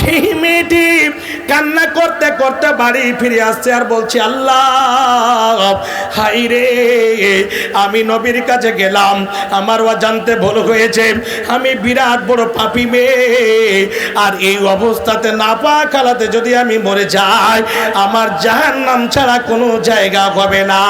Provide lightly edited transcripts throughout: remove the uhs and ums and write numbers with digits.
সেই মেয়েটি কান্না করতে করতে বাড়ি ফিরে আসছে আর বলছে, আল্লাহ হাই রে, আমি নবীর কাছে গেলাম, আমার অজান্তে ভুল হয়েছে, আমি বিরাট বড় পাপী মেয়ে, আর এই অবস্থাতে নাপাক হালাতে যদি আমি মরে যাই, আমার জাহান্নাম ছাড়া কোনো জায়গা হবে না।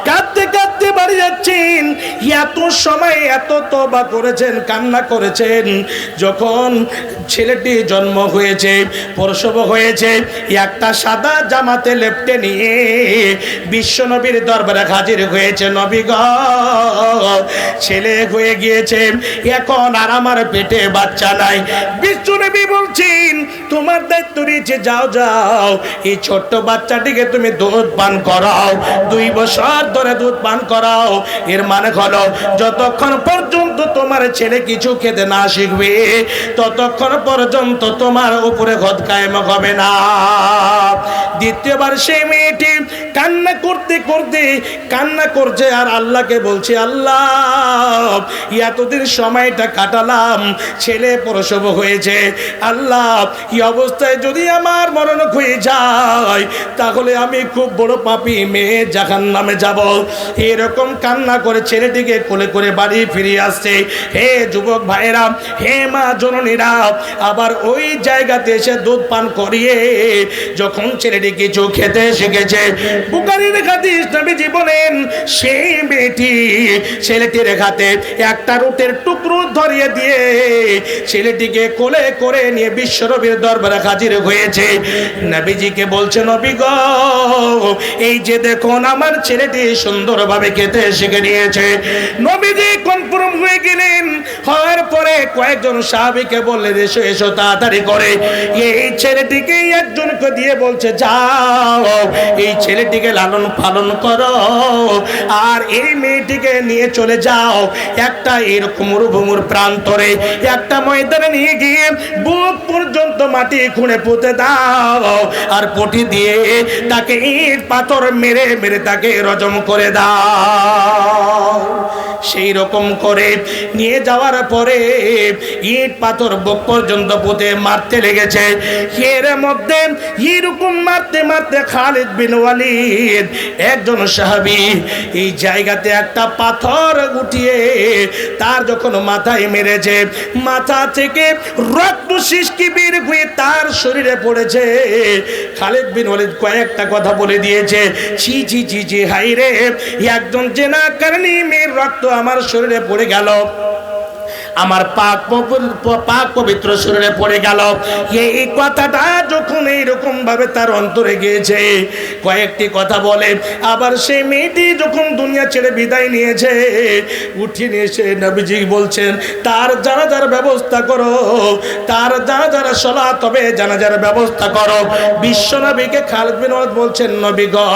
কাঁদতে কাঁদতে বাড়ি যাচ্ছেন। এত সময় এত তওবা করেছেন, কান্না করেছেন। যখন ছেলেটি জন্ম হয়েছে, প্রসব হয়েছে, একটা সাদা জামাতে লেপ্টে নিয়ে বিশ্বনবীর দরবারে হাজির হয়েছে। নবী গো, ছেলে হয়ে গিয়েছে, এখন আর আমার পেটে বাচ্চা নাই। বিশ্বনবী বলছেন, তোমার দায়িত্ব রয়েছে, যাও যাও এই ছোট্ট বাচ্চাটিকে তুমি দুধ পান করাও, 2 বছর ধরে দুধ পান করাও। এর মানে হলো যতক্ষণ পর্যন্ত তোমার ছেলে কিছু খেতে না শিখবে, ততক্ষণ পর্যন্ত তোমার উপরে খোদ কায়েম হবে না। দ্বিতীয়বার সেই মেয়েটি কান্না করতে করতে কান্না করছে আর আল্লাহকে বলছে, আল্লাহ এতদিন সময়টা কাটালাম, ছেলে প্রসব হয়েছে, আল্লাহ এই অবস্থায় যদি আমার মরণ হয়ে যায়, তাহলে আমি খুব বড় পাপী মেয়ে, জাহান্নামে যাব। এরকম কান্না করে ছেলেটিকে কোলে করে বাড়ি ফিরে আসছে। হে যুবক ভাইরা, হে মা জননীরা, আবার ওই জায়গাতে এসে দুধ পান করিয়ে যখন ছেলেটি কিছু খেতে শিখেছে, বুখারীর হাদিস, নবীজি বলেন, সেই মেয়েটি ছেলেটির হাতে একটা রুটির টুকরো ধরিয়ে দিয়ে ছেলেটিকে কোলে করে নিয়ে বিশ্বনবীর দরবারে হাজির হয়েছে। নবীজিকে বলছে, নবী গো, এই যে দেখুন আমার ছেলেটি সুন্দরভাবে খেতে শিখে নিয়েছে। নবীজি কনফার্ম হয়ে গেলেন। হওয়ার পরে কয়েকজন সাহাবীকে বললেন, এসো এসো তাড়াতাড়ি করে এই ছেলেটিকে একজনকে দিয়ে বলছে, যাও এই ছেলেটিকে লালন পালন করো, আর এই মেয়েটিকে নিয়ে চলে যাও একটা এরকম মরুভূমির প্রান্তরে একটা ময়দানে নিয়ে গিয়ে বুক পর্যন্ত মাটি খুঁড়ে পুঁতে দাও, আর পটি দিয়ে তাকে ইট পাথর মেরে মেরে তাকে রজম করে দাও। সেই রকম করে নিয়ে যাওয়ার পরে ইট পাথর বুক পর্যন্ত পুঁতে মারতে লেগেছে। এর মধ্যে এরকম মারতে মারতে খালিদ বিন ওয়ালিদ একজন সাহাবী এই জায়গাতে একটা পাথর গুটিয়ে তার যখন মাথায় মেরেছে, মাথা থেকে রক্ত শিশকি বের হয়ে তার শরীরে পড়েছে। খালিদ বিন ওয়ালিদ কয়েকটা কথা বলে দিয়েছে, ছি ছি ছি ছি, হাই রে, একজন জেনাকারী মেয়ের রক্ত আমার শরীরে পড়ে গেল, আমার পাক পবিত্র শরীরে পড়ে গেল। এই কথাটা যখন এইরকম ভাবে তার অন্তরে গিয়েছে, কয়েকটি কথা বলে আবার সেই মেয়েটি যখন দুনিয়া ছেড়ে বিদায় নিয়েছে, উঠিয়ে নিয়ে এসে নবীজি বলছেন, তার জানাজার ব্যবস্থা করো, তার জানাজার সালাত হবে, জানাজার ব্যবস্থা করো। বিশ্বনবীকে খালিদ বিন ওয়ালিদ বলছেন, নবী গো,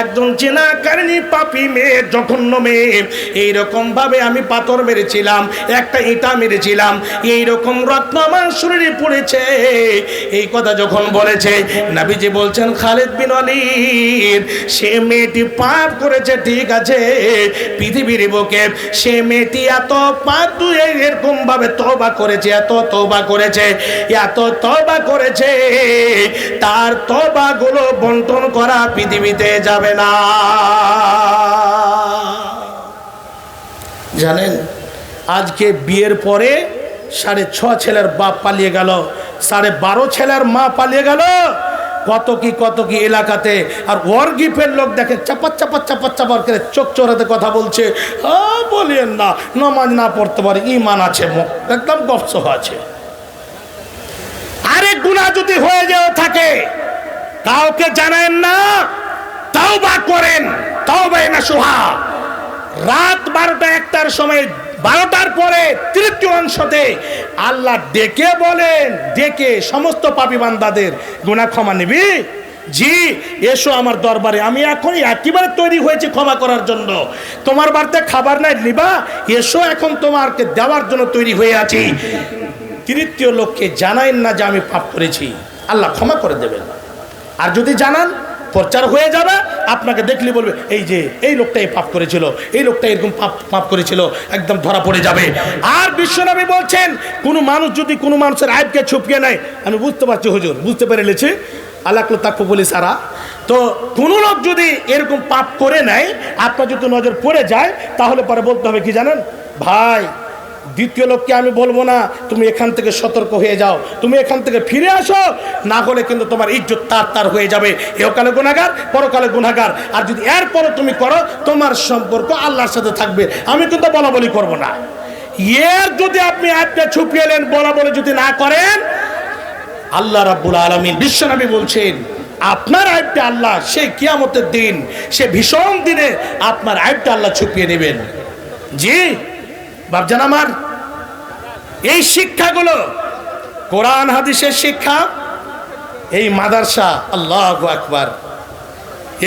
একজন জিনাকারিনী পাপী মেয়ে, জঘন্য মেয়ে, এইরকম ভাবে আমি পাথর মেরেছিলাম, একটা ইটা মেরেছিলাম, এইরকম রত্ন আমার শরীরে পড়েছে। এই কথা যখন বলেছে, নবীজি বলছেন, খালিদ বিন ওয়ালিদ, সে মেয়েটি পাপ করেছে ঠিক আছে, পৃথিবীর বুকে সে মেয়েটি এত পাপ এরকম ভাবে তওবা করেছে, এত তওবা করেছে, এত তওবা করেছে, তার তওবা গুলো বন্টন করা পৃথিবীতে যাবে না। জানেন, আজকে বিয়ের পরে 6.5 ছেলের বাপ পালিয়ে গেল, 12.5 ছেলের মা পালিয়ে গেল, কত কি এলাকাতে। আর ওয়ার্গিফের লোক দেখে চাপাত চাপাত করে চোখ চোরাতে কথা বলছে, বলিয়েন না, নামাজ না পড়তে পারে, ঈমান আছে, মুখ একদম গফস আছে। আরে গুনাহ যদি হয়ে যাও থাকে, কাউকে জানেন না, তওবা করেন, তওবা নাসুহা। রাত 12টা-1টার সময়, 12টার পরে তৃতীয় অংশতে আল্লাহ ডেকে বলেন, ডেকে সমস্ত পাপী বান্দাদের গুনাহ ক্ষমা নিবি, জি এসো আমার দরবারে, আমি এখন একেবারে তৈরি হয়েছি ক্ষমা করার জন্য, তোমার বাড়িতে খাবার নাই নিবা, এসো, এখন তোমাকে দেওয়ার জন্য তৈরি হয়ে আছি। তৃতীয় লোককে জানাইন না যে আমি পাপ করেছি, আল্লাহ ক্ষমা করে দেবেন। আর যদি জানান, প্রচার হয়ে যাবে, আপনাকে দেখলে বলবে এই যে এই লোকটা এই পাপ করেছিল, এই লোকটা এরকম পাপ করেছিল, একদম ধরা পড়ে যাবে। আর বিশ্বনবী বলছেন কোনো মানুষ যদি কোনো মানুষের আইবকে ছুপিয়ে নেয়, আমি বুঝতে পারছি হুজুর, বুঝতে পেরে লেছি, আল্লাহকে তাকে বলি সারা, তো কোনো লোক যদি এরকম পাপ করে নেয়, আপনার যদি নজর পড়ে যায়, তাহলে পরে বলতে হবে কি জানেন, ভাই দ্বিতীয় লোককে আমি বলবো না, তুমি এখান থেকে সতর্ক হয়ে যাও, তুমি এখান থেকে ফিরে আসো, না হলে কিন্তু তোমার ইজ্জত তার হয়ে যাবে, এহকালে গুনাহগার পরকালে গুনাহগার। আর যদি এরপরও তুমি করো, তোমার সম্পর্ক আল্লাহর সাথে থাকবে, আমি কিন্তু বলা বলি করবো না। এর যদি আপনি আজকে ছুপিয়ে এলেন, বলা বলে যদি না করেন, আল্লাহ রাব্বুল আলামিন বিশ্বনবী বলছেন আপনার আইবটা আল্লাহ সেই কিয়ামতের দিন, সে ভীষণ দিনে আপনার আইবটা আল্লাহ ছুপিয়ে নেবেন। জি বাপজান আমার, এই শিক্ষাগুলো কোরআন হাদিসের শিক্ষা, এই মাদ্রাসা, আল্লাহু আকবার,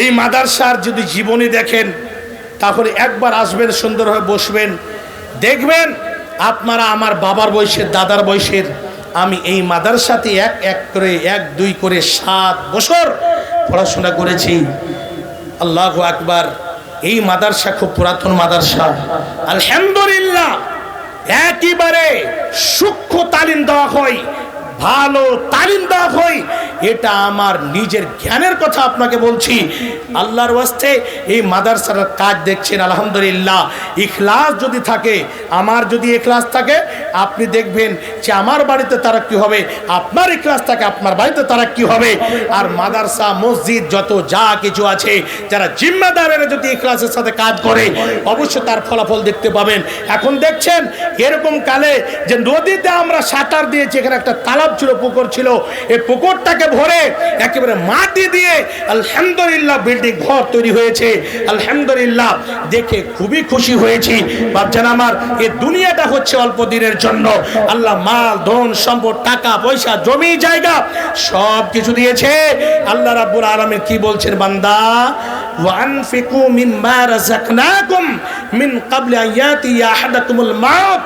এই মাদ্রাসার যদি জীবনী দেখেন, তাহলে একবার আসবেন, সুন্দরভাবে বসবেন, দেখবেন আপনারা আমার বাবার বয়সের, দাদার বয়সের, আমি এই মাদ্রাসাতে এক করে 1-2 করে 7 বছর পড়াশোনা করেছি। আল্লাহু আকবার, এই মাদ্রাসা খুব পুরাতন মাদ্রাসা, আলহামদুলিল্লাহ, একেবারে সূক্ষ্ম তালিম দেওয়া হয়, ভালো তালিম দেওয়া হয়। এটা আমার নিজের জ্ঞানের কথা আপনাকে বলছি, আল্লাহর ওয়াস্তে এই মাদ্রাসার কাজ দেখছেন, আলহামদুলিল্লাহ। ইখলাস যদি থাকে, আমার যদি ইখলাস থাকে, আপনি দেখবেন যে আমার বাড়িতে তারাক্কি হবে, আপনার ইখলাস থাকে আপনার বাড়িতে তারাক্কি হবে। আর মাদ্রাসা, মসজিদ, যত যা কিছু আছে, যারা জিম্মাদারেরা যদি ইখলাসের সাথে কাজ করে, অবশ্যই তার ফলাফল দেখতে পাবেন। এখন দেখছেন এরকম কালে যে নদীতে আমরা সাঁতার দিয়েছি, এখানে একটা তালাব ছিল, পুকুর ছিল, এই পুকুরটাকে ভরে একেবারে মাটি দিয়ে আলহামদুলিল্লাহ বিল্ডিং ঘর তৈরি হয়েছে, আলহামদুলিল্লাহ, দেখে খুবই খুশি হয়েছি। বাপজান আমার, এই দুনিয়াটা হচ্ছে অল্প দিনের জন্য, আল্লাহ মাল, ধন, সম্পদ, টাকা পয়সা, জমি জায়গা সব কিছু দিয়েছে। আল্লাহ রাব্বুল আলামিন কি বলছেন, বান্দা ওয়ানফিকু মিম্মা রাযাকনাকুম মিন ক্বাবলি আন ইয়াতিয়া আহাদাকুমুল মাউত,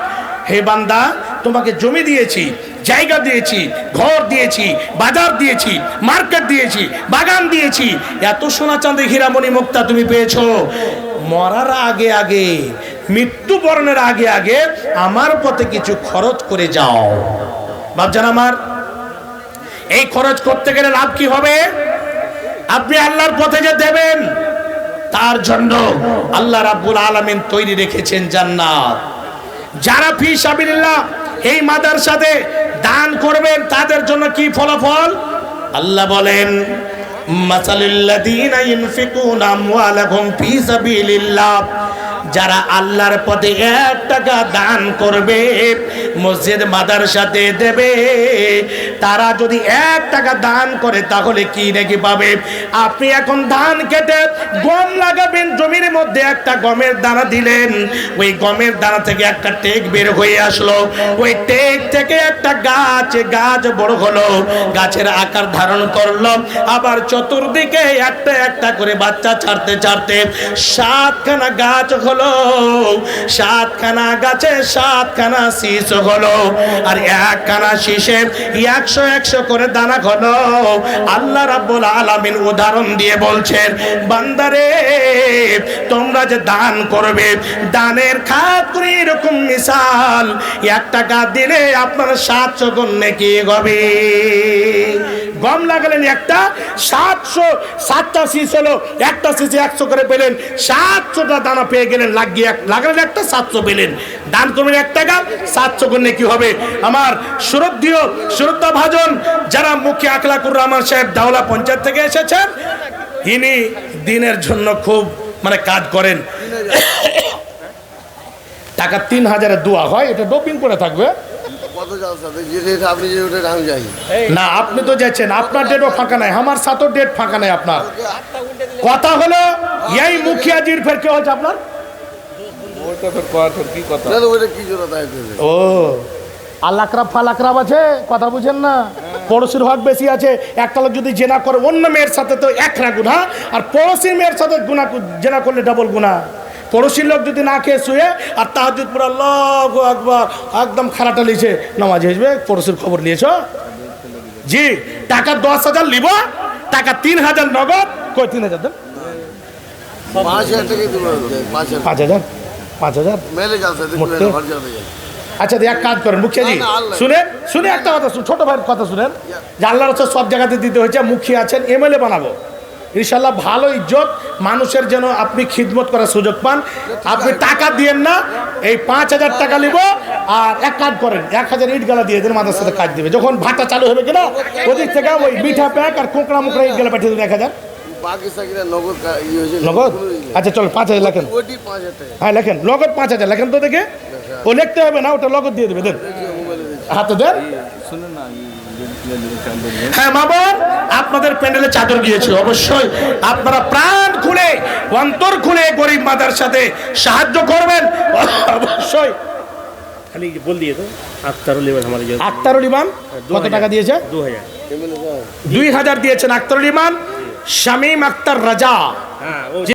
হে বান্দা তোমাকে জমি দিয়েছি, জায়গা দিয়েছি, ঘর দিয়েছি, বাজার দিয়েছি, মার্কেট দিয়েছি, বাগান দিয়েছি, এত সোনা চাঁদি হীরামণি মুক্তা তুমি পেয়েছো, মরার আগে আগে, মৃত্যুবরণের আগে আগে আমার পথে কিছু খরচ করে যাও। বাপজান আমার, এই খরচ করতে গেলে লাভ কি হবে? আপনি আল্লাহর পথে যে দেবেন, তার জন্য আল্লাহ রাব্বুল আলামিন তৈরি রেখেছেন জান্নাত। যারা ফি সাবিলিল্লাহ এই মাদ্রাসাতে দান করবেন, তাদের জন্য কি ফলাফল? আল্লাহ বলেন, মাসালুল্লাযীনা ইউনফিকুনা আমওয়ালাহুম ফি সাবিলিল্লাহ, যারা আল্লাহর পথে 1 টাকা দান করবে, মসজিদ মাদ্রাসাতে দেবে, তারা যদি 1 টাকা দান করে, তাহলে কি নাকি পাবে? আপনি এখন ধান কেটে গম লাগাবেন, জমির মধ্যে একটা গমের দানা দিলেন, ওই গমের দানা থেকে একটা টেক বের হয়ে আসলো, ওই টেক থেকে একটা গাছ বড় হলো, গাছের আকার ধারণ করলো, আবার চতুর্দিকে একটা একটা করে বাচ্চা ছাড়তে ছাড়তে 7খানা গাছ হলো, 7খানা গাছে 7খানা শীষ হলো, আর 1খানা শীষে 100 করে দানা হলো। আল্লাহ রাব্বুল আলামিন উদাহরণ দিয়ে বলছেন, বান্দারে তোমরা যে দান করবে, দানের খাত করে এরকম মিসাল, 1 টাকা দিলে আপনার 700 গুণ নেকি হবে। গম লাগালেন একটা, 700 শীষ হলো, একটা শীষে 100 করে পেলেন, 700টা দানা পেয়ে গেলেন, লাগালেন একটা, 700 পেলেন। দান করবেন 1 টাকা, 700 গুণ নেকি হবে। আমার শ্রদ্ধা ভাজন যারা মুখে আখলাকুর রহমান সাহেব দাওলা পঞ্চায়েত থেকে এসেছেন, ইনি দিনের জন্য খুব কাজ করেন। টাকা 3000 দোয়া হয়, এটা ডোপিং করে থাকবে না, আপনি তো যাচ্ছেন, আপনার ডেটও ফাঁকা নাই, আমার সাথেও ডেট ফাঁকা নাই। আপনার কথা হলো এই মুখিয়াজির ফের কে হচ্ছে আপনার? ও আল্লাকরাব ফালাকরাব আছে, কথা বুঝেন না? পড়োশির হক বেশি আছে। একটা লোক যদি জেনা করে অন্য মেয়ের সাথে তো 1 গুনাহ, আর পড়োশির মেয়ের সাথে জেনা করলে ডাবল গুনাহ। পড়োশির লোক যদি না খেয়ে শুয়ে আর তাহাজ্জুদ পড়ে আল্লাহু আকবার একদম খারাটা লিছে, নামাজ হিসবে পড়োশির খবর নিয়েছ? জি, টাকা 10,000 লিব, টাকা 3,000 নগদ, কই 3000 দেন, 5000 টাকা দিব, 5000 5000 5000 মেলে যাচ্ছে, মোটে? দেখুন ঘর যাবে। আচ্ছা এক কাজ করেন মুখিয়াজি, না, আল্লাহ। শুনে একটা কথা ছোট ভাইয়ের কথা শুনেন, যে আল্লাহর রাস্তায় সব জায়গাতে দিতে হয়েছে, মুখিয়া আছেন, এমএলএ বানাবো ইনশাল্লাহ, ভালো ইজ্জত মানুষের যেন আপনি খিদমত করার সুযোগ পান। আপনি টাকা দিয়েন না, এই 5000 টাকা নিব, আর এক কাজ করেন 1000 ইট গালা দিয়ে দেন, মাদ্রাসার সাথে কাজ দিবে, যখন ভাটা চালু হবে কিনা ওদিক থেকে ওই মিঠা প্যাক আর কোঁকড়া মুকড়া ইট গালা পাঠিয়ে দেবেন 1000 বাকি সাকিরা নগদ হয়েছে, নগদ। আচ্ছা চলো 5000 লেখেন, ওটি 5000 টাকা হ্যাঁ লেখেন নগদ 5000 লেখেন তো দেখে, ও লিখতে হবে না, ওটা নগদ দিয়ে দেবে, দেন মোবাইলে দিচ্ছি। হাতে দেন। হ্যাঁ মা বোন, আপনাদের প্যান্ডেলে চাদর গিয়েছে, অবশ্যই আপনারা প্রাণ খুলে অন্তর খুলে গরিব মাদার সাথে সাহায্য করবেন অবশ্যই। खाली बोल दिए तो আখতারুল ইমান हमारे जो আক্তারুল ইমান কত টাকা দিয়েছে? 2000 এমএলএ সাহেব 2000 দিয়েছেন আক্তারুল ইমান। শামীম আক্তার রাজা हाँ वो